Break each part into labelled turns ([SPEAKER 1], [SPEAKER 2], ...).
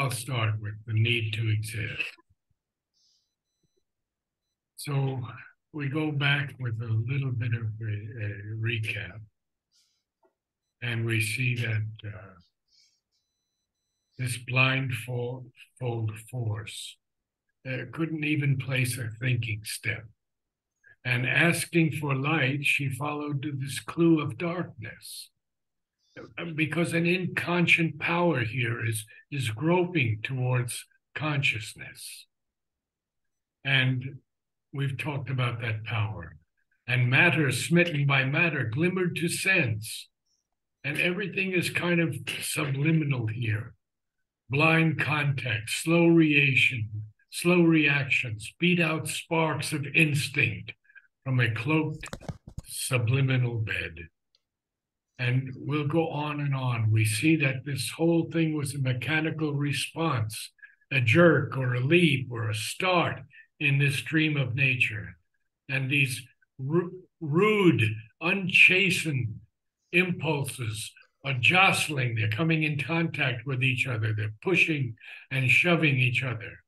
[SPEAKER 1] I'll start with the need to exist. So we go back with a little bit of a recap, and we see that this blindfold force couldn't even place a thinking step. And asking for light, she followed this clue of darkness. Because an inconscient power here is groping towards consciousness. And we've talked about that power. And matter, smitten by matter, glimmered to sense. And everything is kind of subliminal here. Blind contact, slow reactions, beat out sparks of instinct from a cloaked subliminal bed. And we'll go on and on. We see that this whole thing was a mechanical response, a jerk or a leap or a start in this stream of nature. And these rude, unchastened impulses are jostling. They're coming in contact with each other. They're pushing and shoving each other.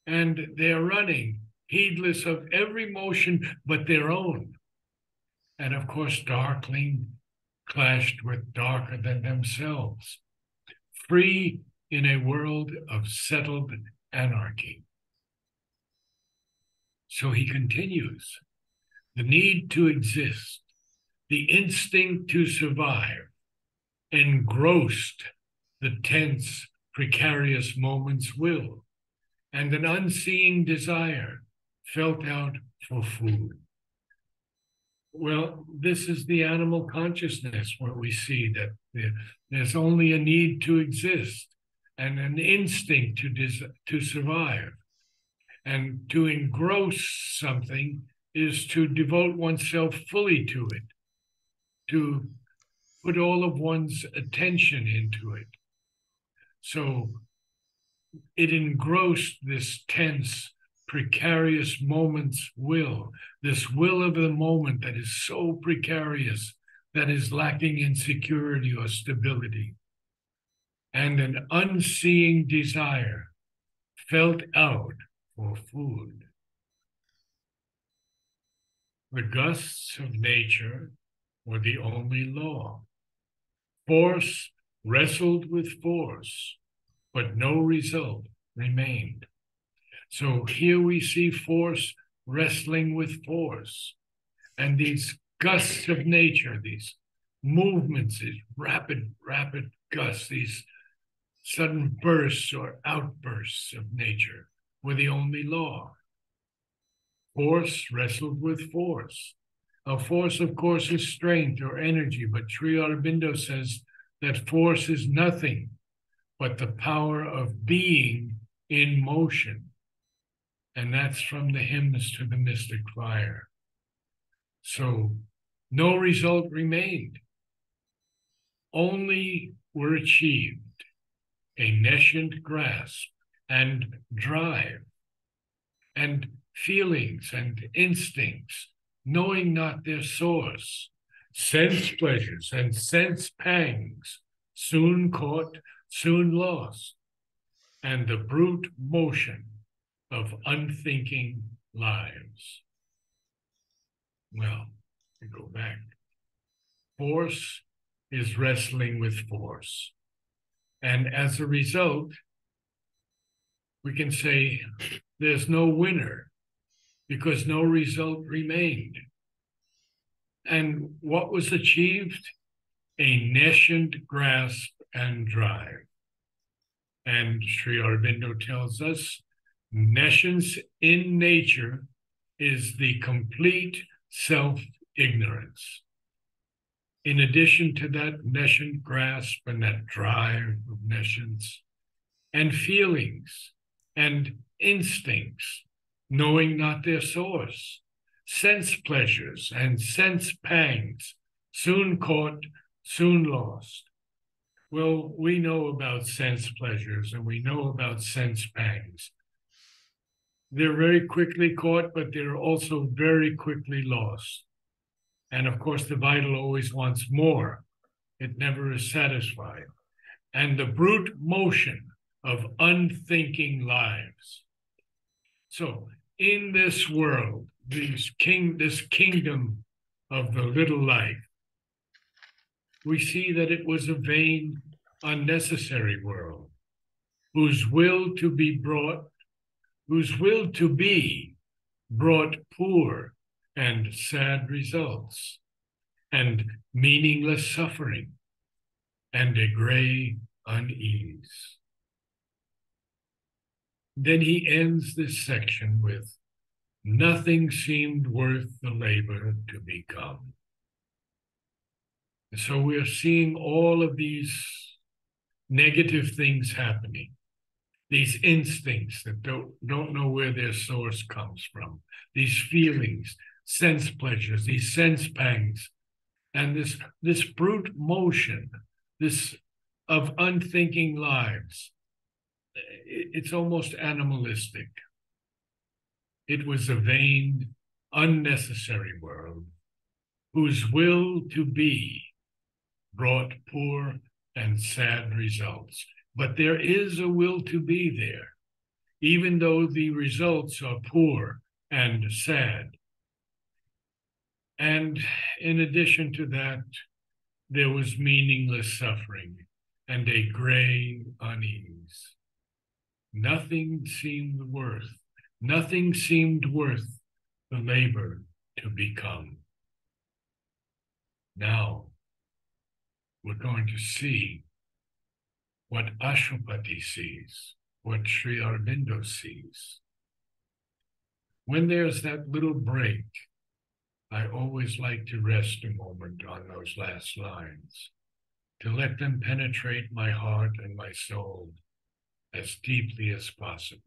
[SPEAKER 1] And they're running, heedless of every motion but their own. And of course, darkling clashed with darker than themselves, free in a world of settled anarchy. So he continues, the need to exist, the instinct to survive, engrossed the tense, precarious moment's will, and an unseeing desire felt out for food. Well, this is the animal consciousness where we see that there's only a need to exist and an instinct to survive. And to engross something is to devote oneself fully to it, to put all of one's attention into it. So it engrossed this tense, precarious moment's will, this will of the moment that is so precarious, that is lacking in security or stability, and an unseeing desire felt out for food. The gusts of nature were the only law. Force wrestled with force, but no result remained. So here we see force wrestling with force. And these gusts of nature, these movements, these rapid gusts, these sudden bursts or outbursts of nature were the only law. Force wrestled with force. A force, of course, is strength or energy, but Sri Aurobindo says that force is nothing but the power of being in motion. And that's from the hymns to the mystic fire. So no result remained. Only were achieved a nescient grasp and drive, and feelings and instincts, knowing not their source, sense pleasures and sense pangs, soon caught, soon lost, and the brute motion of unthinking lives. Well, we go back. Force is wrestling with force. And as a result, we can say there's no winner because no result remained. And what was achieved? A nescient grasp and drive. And Sri Aurobindo tells us, nescience in nature is the complete self-ignorance. In addition to that nescient grasp and that drive of nescience, and feelings and instincts, knowing not their source, sense pleasures and sense pangs, soon caught, soon lost. Well, we know about sense pleasures and we know about sense pangs. They're very quickly caught, but they're also very quickly lost. And of course, the vital always wants more. It never is satisfied. And the brute motion of unthinking lives. So in this world, this kingdom of the little life, we see that it was a vain, unnecessary world, whose will to be brought poor and sad results, and meaningless suffering, and a gray unease. Then he ends this section with, nothing seemed worth the labor to become. And so we're seeing all of these negative things happening, these instincts that don't know where their source comes from, these feelings, sense pleasures, these sense pangs, and this brute motion, this of unthinking lives. It's almost animalistic. It was a vain, unnecessary world whose will to be brought poor and sad results. But there is a will to be there, even though the results are poor and sad. And in addition to that, there was meaningless suffering and a gray unease. Nothing seemed worth the labor to become. Now, we're going to see what Ashwapati sees, what Sri Aurobindo sees. When there's that little break, I always like to rest a moment on those last lines, to let them penetrate my heart and my soul as deeply as possible.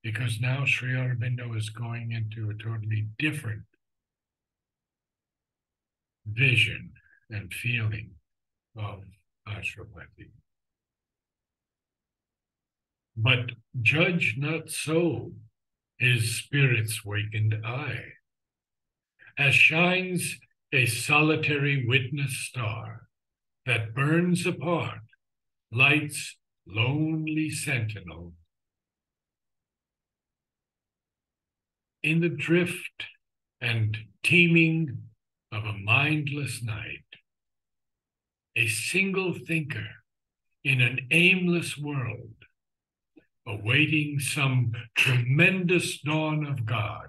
[SPEAKER 1] Because now Sri Aurobindo is going into a totally different vision and feeling of Ashwapati. But judge not so his spirit's wakened eye, as shines a solitary witness star that burns apart, light's lonely sentinel. In the drift and teeming of a mindless night, a single thinker in an aimless world, awaiting some tremendous dawn of God,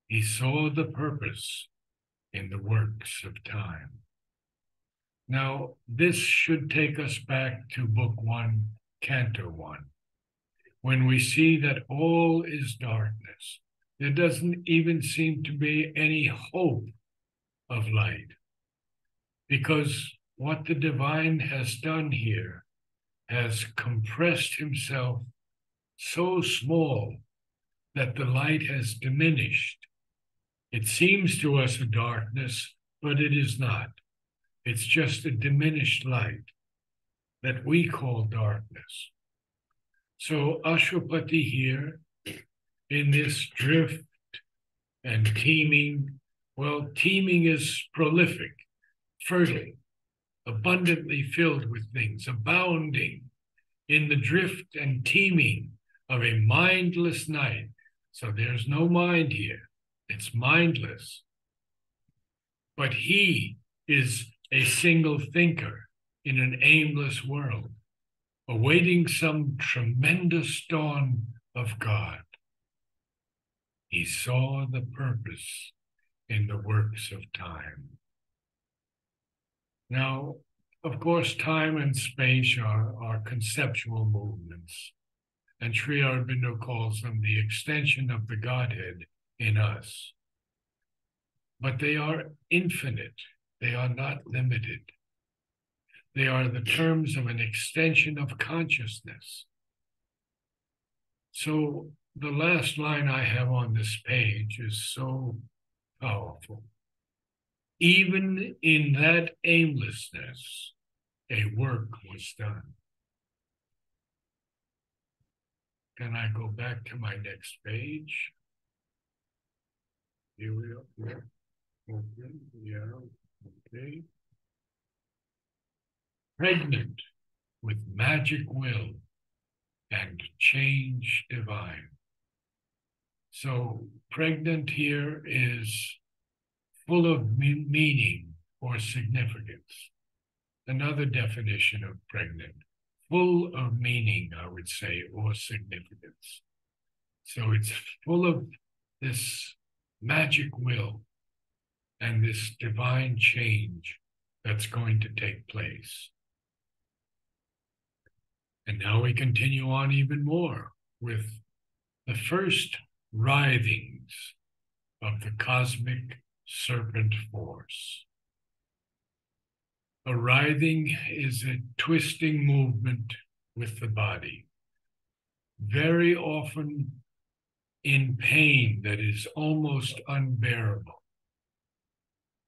[SPEAKER 1] he saw the purpose in the works of time. Now, this should take us back to Book 1, Canto 1, when we see that all is darkness. There doesn't even seem to be any hope of light, because what the divine has done here has compressed himself so small that the light has diminished. It seems to us a darkness, but it is not. It's just a diminished light that we call darkness. So Ashwapati here, in this drift and teeming, well, teeming is prolific, fertile, abundantly filled with things, abounding in the drift and teeming of a mindless night. So there's no mind here. It's mindless. But he is a single thinker in an aimless world, awaiting some tremendous dawn of God. He saw the purpose in the works of time. Now, of course, time and space are conceptual movements, and Sri Aurobindo calls them the extension of the Godhead in us. But they are infinite. They are not limited. They are the terms of an extension of consciousness. So the last line I have on this page is so powerful. Even in that aimlessness, a work was done. Can I go back to my next page? Here we are. Okay, yeah, okay. Pregnant with magic will, and change divine. So pregnant here is full of meaning or significance. Another definition of pregnant, full of meaning, I would say, or significance. So it's full of this magic will and this divine change that's going to take place. And now we continue on even more with the first writhings of the cosmic serpent force. A writhing is a twisting movement with the body, very often in pain that is almost unbearable.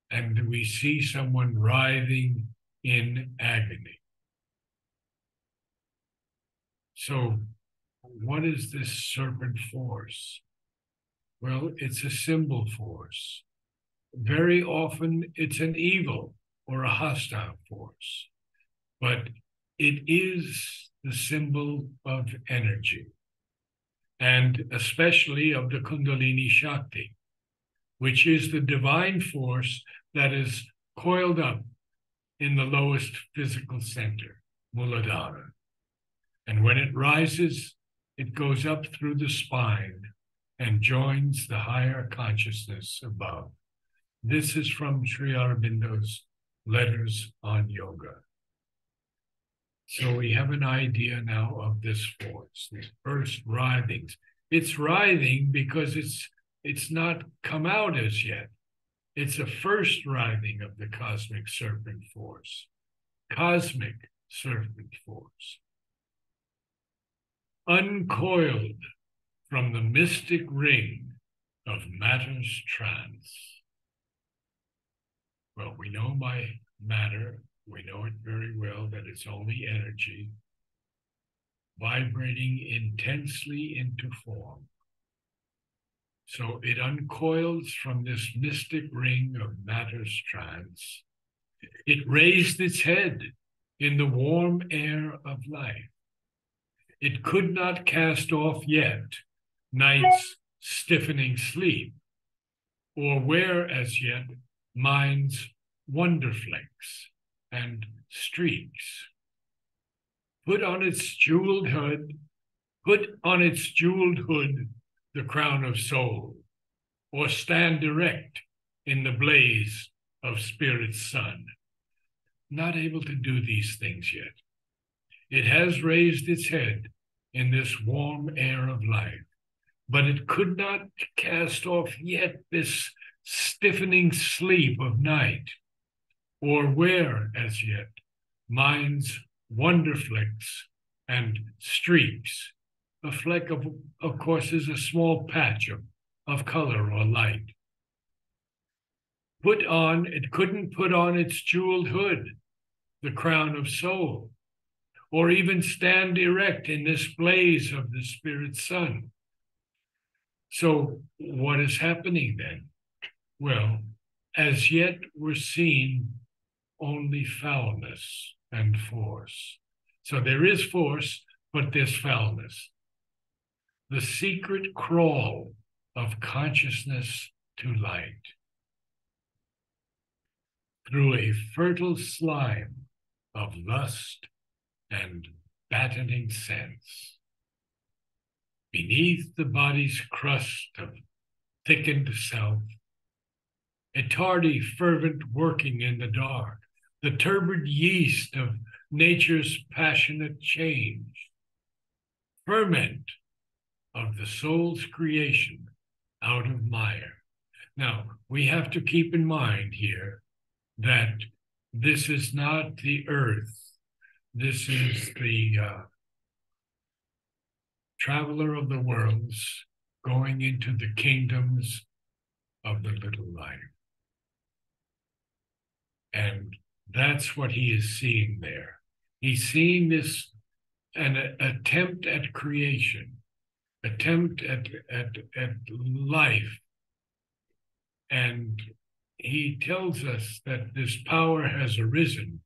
[SPEAKER 1] And we see someone writhing in agony. So, what is this serpent force? Well, it's a symbol force. Very often it's an evil or a hostile force, but it is the symbol of energy, and especially of the Kundalini Shakti, which is the divine force that is coiled up in the lowest physical center, Muladhara. And when it rises, it goes up through the spine and joins the higher consciousness above. This is from Sri Aurobindo's Letters on Yoga. So we have an idea now of this force, these first writhings. It's writhing because it's not come out as yet. It's a first writhing of the cosmic serpent force. Cosmic serpent force. Uncoiled from the mystic ring of matter's trance. Well, we know by matter, we know it very well that it's only energy vibrating intensely into form. So it uncoils from this mystic ring of matter's trance. It raised its head in the warm air of life. It could not cast off yet night's stiffening sleep, or wear as yet mind's wonderflecks and streaks. Put on its jeweled hood the crown of soul, or stand erect in the blaze of spirit's sun. Not able to do these things yet. It has raised its head in this warm air of life, but it could not cast off yet this stiffening sleep of night, or wear as yet mind's wonderflecks and streaks. A fleck, of course, is a small patch of color or light. It couldn't put on its jeweled hood, the crown of soul, or even stand erect in this blaze of the spirit's sun. So what is happening then? Well, as yet we're seeing only foulness and force. So there is force, but there's foulness. The secret crawl of consciousness to light through a fertile slime of lust and battening sense. Beneath the body's crust of thickened self, a tardy, fervent working in the dark, the turbid yeast of nature's passionate change, ferment of the soul's creation out of mire. Now, we have to keep in mind here that this is not the earth. This is the traveler of the worlds going into the kingdoms of the little life. And that's what he is seeing there. He's seeing this, an attempt at creation, attempt at life. And he tells us that this power has arisen.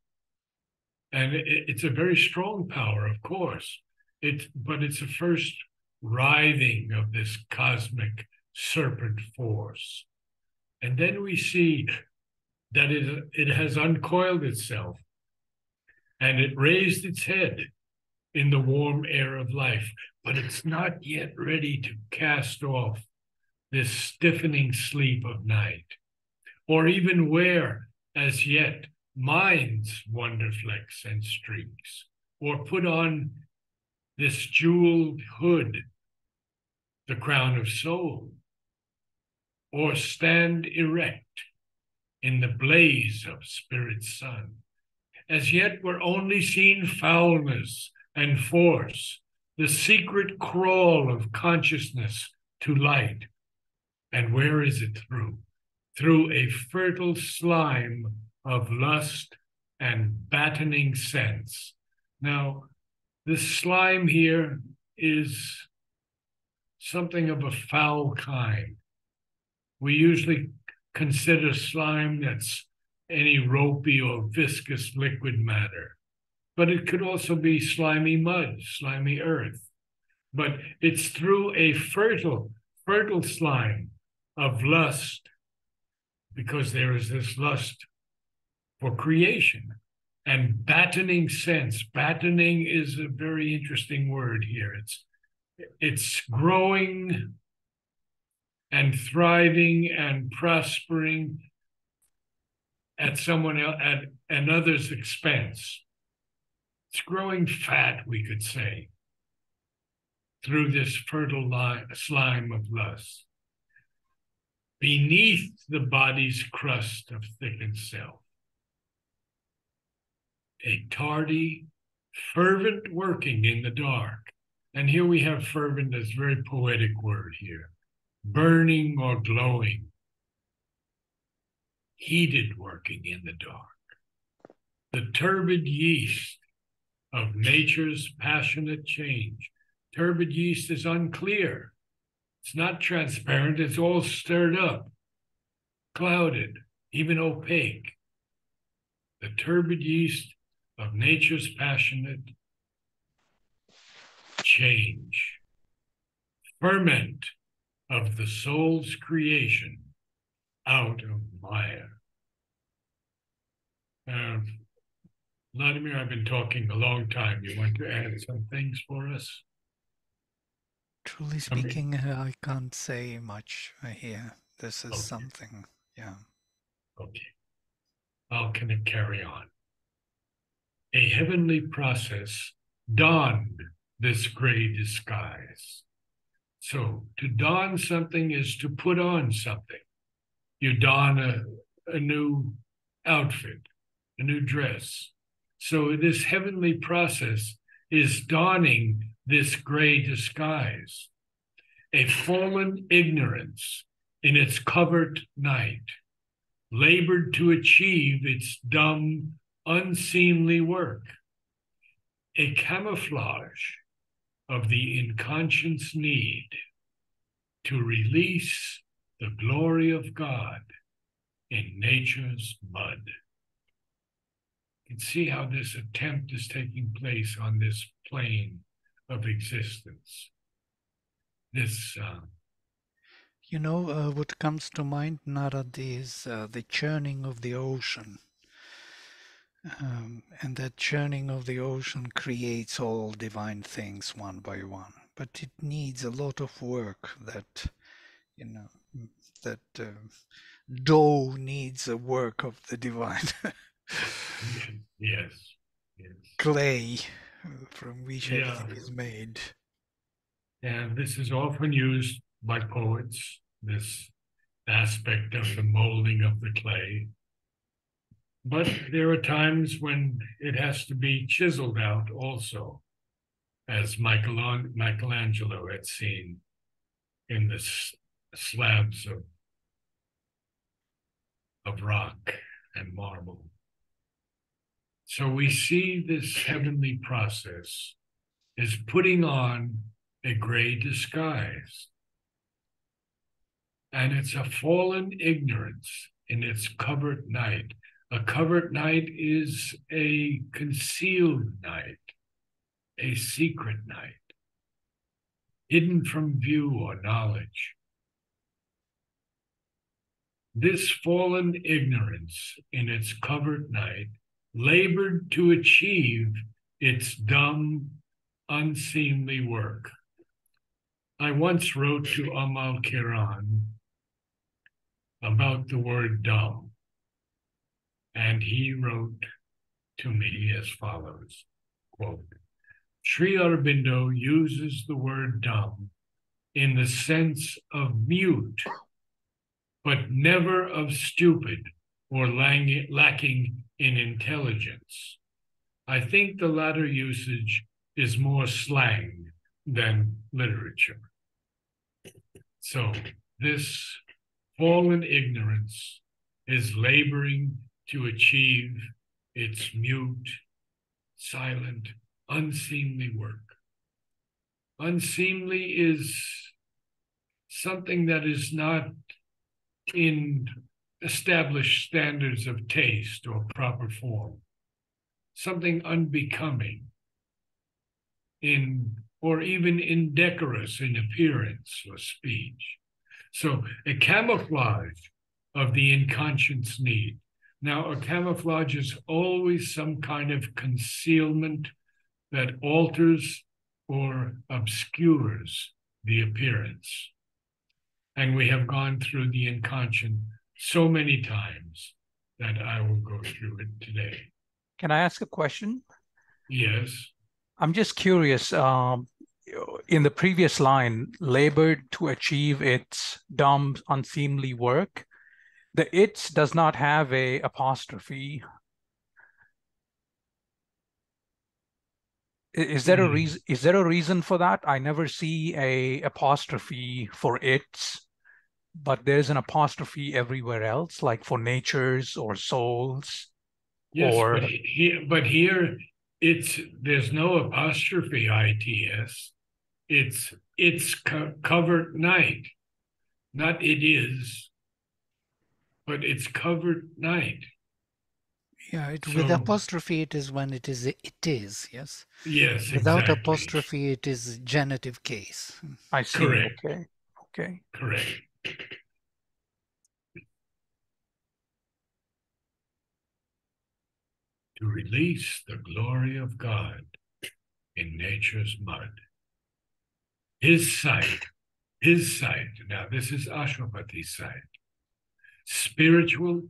[SPEAKER 1] And it's a very strong power, of course. But it's a first writhing of this cosmic serpent force. And then we see that it has uncoiled itself and it raised its head in the warm air of life, but it's not yet ready to cast off this stiffening sleep of night, or even wear as yet mind's wonder flecks and streaks, or put on this jeweled hood, the crown of soul, or stand erect in the blaze of spirit's sun. As yet we're only seeing foulness and force, the secret crawl of consciousness to light. And where is it through? Through a fertile slime of lust and battening sense. Now, this slime here is something of a foul kind. We usually consider slime that's any ropey or viscous liquid matter, but it could also be slimy mud, slimy earth. But it's through a fertile slime of lust, because there is this lust for creation and battening sense. Battening is a very interesting word here. It's growing and thriving and prospering at someone else, at another's expense. It's growing fat, we could say, through this fertile slime of lust, beneath the body's crust of thickened self. A tardy, fervent working in the dark. And here we have fervent as a very poetic word here. Burning or glowing, heated working in the dark. The turbid yeast of nature's passionate change. Turbid yeast is unclear. It's not transparent. It's all stirred up, clouded, even opaque. The turbid yeast of nature's passionate change. Ferment of the soul's creation out of Maya. Vladimir, I've been talking a long time. You want to add some things for us?
[SPEAKER 2] Truly speaking, I can't say much here. This is something, yeah.
[SPEAKER 1] Okay. How can it carry on? A heavenly process donned this gray disguise. So to don something is to put on something. You don a new outfit, a new dress. So this heavenly process is donning this gray disguise, a fallen ignorance in its covert night, labored to achieve its dumb, unseemly work, a camouflage of the inconscious need to release the glory of God in nature's mud. You can see how this attempt is taking place on this plane of existence. This,
[SPEAKER 2] you know, what comes to mind, Narad, is the churning of the ocean. And that churning of the ocean creates all divine things one by one. But it needs a lot of work that, you know, that dough needs a work of the divine.
[SPEAKER 1] Yes.
[SPEAKER 2] Clay from which everything is made.
[SPEAKER 1] And this is often used by poets, this aspect of the molding of the clay. But there are times when it has to be chiseled out also, as Michelangelo had seen in the slabs of rock and marble. So we see this heavenly process is putting on a gray disguise. And it's a fallen ignorance in its covert night. A covert night is a concealed night. a secret night, hidden from view or knowledge. This fallen ignorance in its covert night labored to achieve its dumb, unseemly work. I once wrote to Amal Kiran about the word dumb, and he wrote to me as follows, quote, Sri Aurobindo uses the word dumb in the sense of mute, but never of stupid or lacking in intelligence. I think the latter usage is more slang than literature. So this fallen ignorance is laboring to achieve its mute, silent, unseemly work. Unseemly is something that is not in established standards of taste or proper form, something unbecoming or even indecorous in appearance or speech. So a camouflage of the inconscious need. Now, a camouflage is always some kind of concealment that alters or obscures the appearance. And we have gone through the inconscient so many times that I will go through it today.
[SPEAKER 3] Can I ask a question?
[SPEAKER 1] Yes.
[SPEAKER 3] I'm just curious. In the previous line, labored to achieve its dumb, unseemly work, the its does not have a apostrophe. Is there a reason? Is there a reason for that? I never see a apostrophe for its, but there's an apostrophe everywhere else, like for natures or souls.
[SPEAKER 1] Yes,
[SPEAKER 3] or...
[SPEAKER 1] but here there's no apostrophe its. It's covered night, not it is, but it's covered night.
[SPEAKER 2] Yeah, with apostrophe it is when it is, yes?
[SPEAKER 1] Yes,
[SPEAKER 2] Without
[SPEAKER 1] exactly.
[SPEAKER 2] apostrophe it is genitive case.
[SPEAKER 3] I see.
[SPEAKER 1] Correct.
[SPEAKER 3] Okay.
[SPEAKER 1] Correct. To release the glory of God in nature's mud. His sight, now this is Ashwapati's sight, spiritual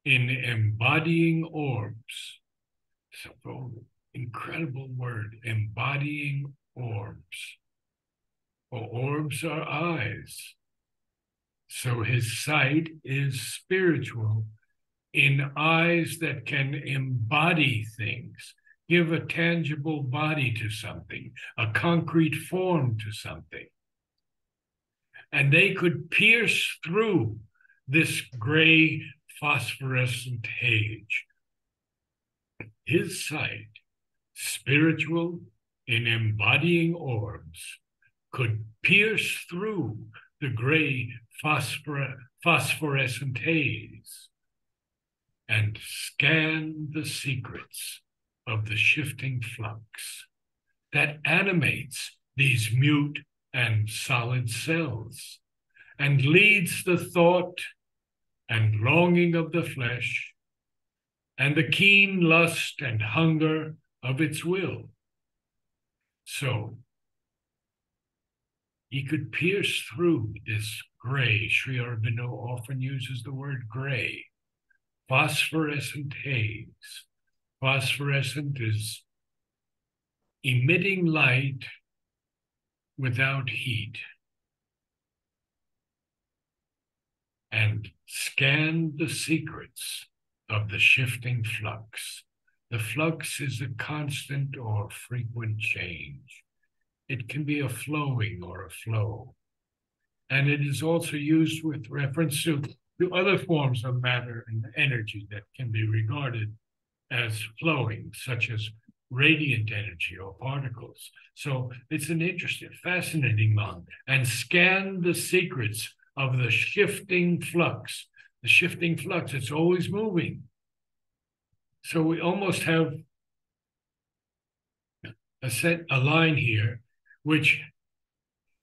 [SPEAKER 1] in embodying orbs. So incredible word, embodying orbs. Well, orbs are eyes. So his sight is spiritual in eyes that can embody things, give a tangible body to something, a concrete form to something. And they could pierce through this gray phosphorescent haze. His sight, spiritual in embodying orbs, could pierce through the gray phosphorescent haze and scan the secrets of the shifting flux that animates these mute and solid cells and leads the thought and longing of the flesh and the keen lust and hunger of its will. So he could pierce through this gray. Sri Aurobindo often uses the word gray, phosphorescent haze. Phosphorescent is emitting light without heat. And scan the secrets of the shifting flux. The flux is a constant or frequent change. It can be a flowing or a flow. And it is also used with reference to other forms of matter and energy that can be regarded as flowing, such as radiant energy or particles. So it's an interesting, fascinating one. And scan the secrets of the shifting flux. The shifting flux, it's always moving. So we almost have a line here, which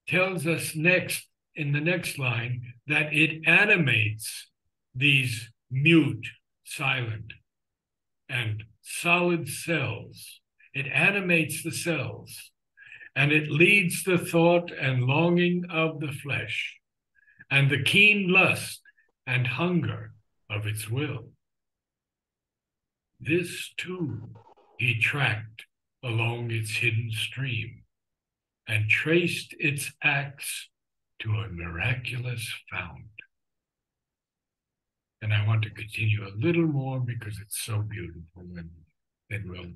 [SPEAKER 1] tells us next, in the next line, that it animates these mute, silent, and solid cells. It animates the cells, and it leads the thought and longing of the flesh, and the keen lust and hunger of its will. This too he tracked along its hidden stream, and traced its acts to a miraculous fount. And I want to continue a little more because it's so beautiful, and then we'll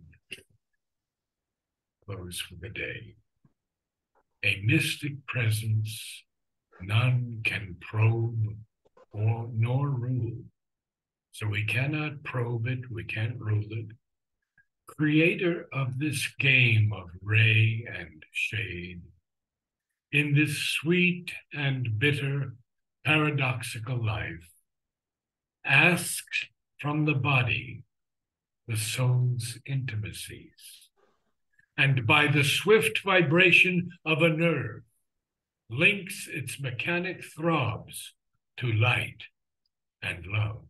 [SPEAKER 1] close for the day. A mystic presence none can probe or nor rule. So we cannot probe it, we can't rule it. Creator of this game of ray and shade, in this sweet and bitter paradoxical life, asks from the body the soul's intimacies, and by the swift vibration of a nerve, links its mechanic throbs to light and love.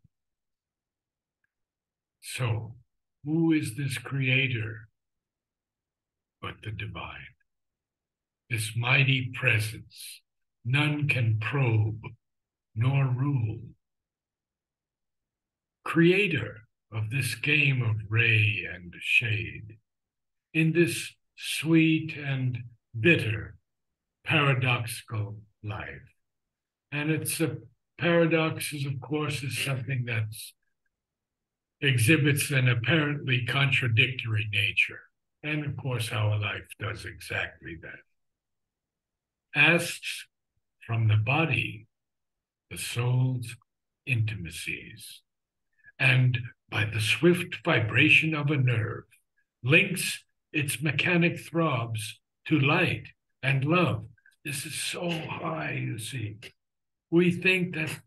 [SPEAKER 1] So, who is this creator but the divine? This mighty presence none can probe nor rule. Creator of this game of ray and shade, in this sweet and bitter paradoxical life. And it's a paradox, of course, is something that exhibits an apparently contradictory nature. And of course, our life does exactly that. Asks from the body the soul's intimacies, and by the swift vibration of a nerve, links its mechanic throbs to light and love. This is so high, you see. We think that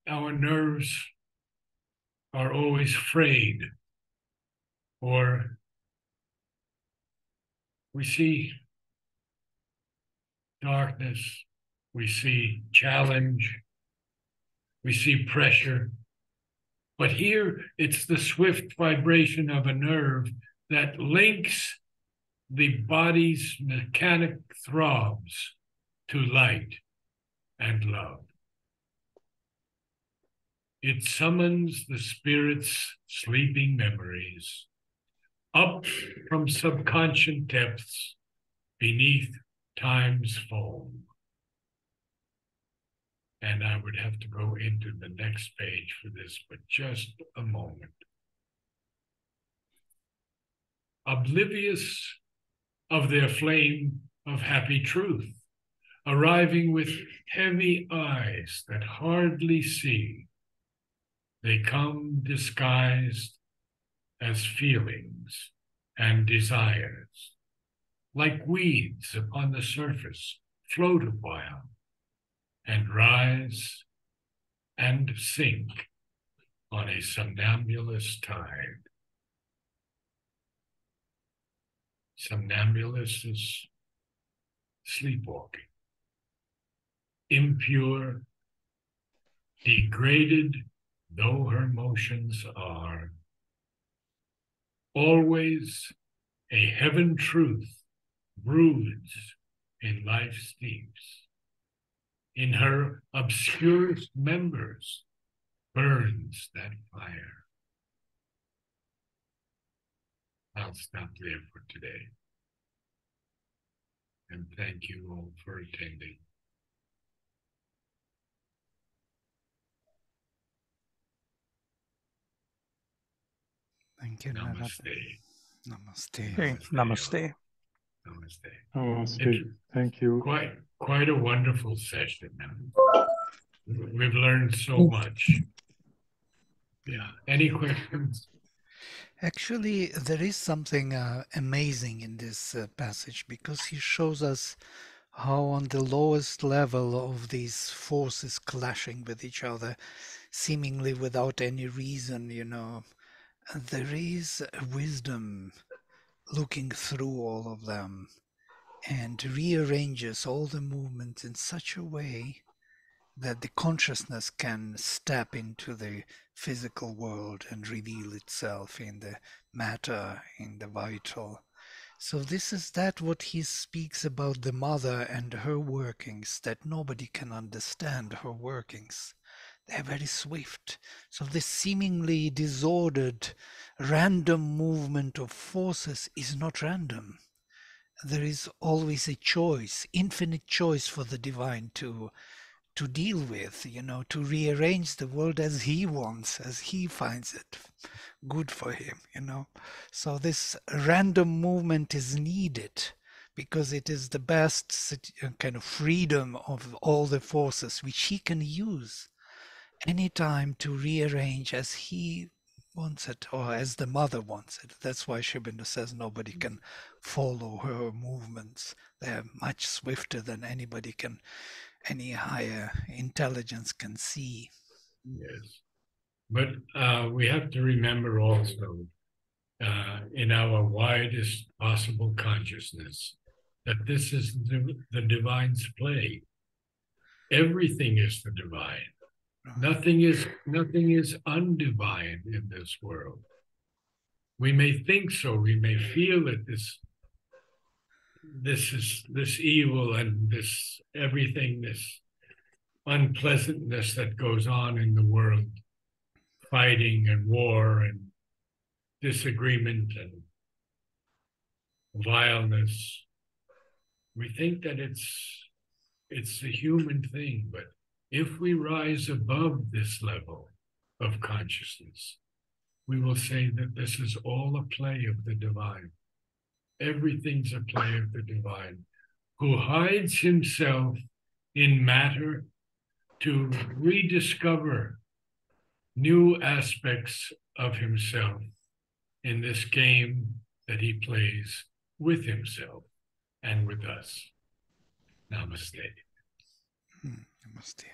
[SPEAKER 1] our nerves are always frayed, or we see darkness, we see challenge, we see pressure. But here it's the swift vibration of a nerve that links the body's mechanic throbs to light and love. It summons the spirit's sleeping memories up from subconscious depths beneath time's foam. And I would have to go into the next page for this, but just a moment. Oblivious of their flame of happy truth, arriving with heavy eyes that hardly see, they come disguised as feelings and desires, like weeds upon the surface, float a while, and rise and sink on a somnambulous tide. Somnambulous is sleepwalking. Impure, degraded though her motions are, always a heaven truth broods in life's deeps. In her obscurest members burns that fire. I'll stop there for today. And thank you all for attending.
[SPEAKER 2] Thank you,
[SPEAKER 1] Namaste.
[SPEAKER 2] Namaste.
[SPEAKER 3] Okay, namaste.
[SPEAKER 1] Namaste.
[SPEAKER 4] Namaste. Thank you.
[SPEAKER 1] Quite a wonderful session. We've learned so much. Yeah. Any questions?
[SPEAKER 2] Actually, there is something amazing in this passage, because he shows us how on the lowest level of these forces clashing with each other, seemingly without any reason, there is a wisdom looking through all of them and rearranges all the movements in such a way that the consciousness can step into the physical world and reveal itself in the matter, in the vital. So this is that what he speaks about the mother and her workings, that nobody can understand her workings. They're very swift. So this seemingly disordered, random movement of forces is not random. There is always a choice, infinite choice for the divine to deal with, to rearrange the world as he wants, as he finds it good for him. So this random movement is needed because it is the best kind of freedom of all the forces which he can use anytime to rearrange as he wants it or as the mother wants it. That's why Sri Aurobindo says nobody can follow her movements. They're much swifter than any higher intelligence can see.
[SPEAKER 1] Yes. But we have to remember also, in our widest possible consciousness, that this is the divine's play. Everything is the divine. Nothing is undivine in this world. We may think so. We may feel that this evil and this everything, this unpleasantness that goes on in the world, fighting and war and disagreement and vileness. We think that it's a human thing, but if we rise above this level of consciousness, we will say that this is all a play of the divine. Everything's a play of the divine, who hides himself in matter to rediscover new aspects of himself in this game that he plays with himself and with us. Namaste.
[SPEAKER 2] Namaste.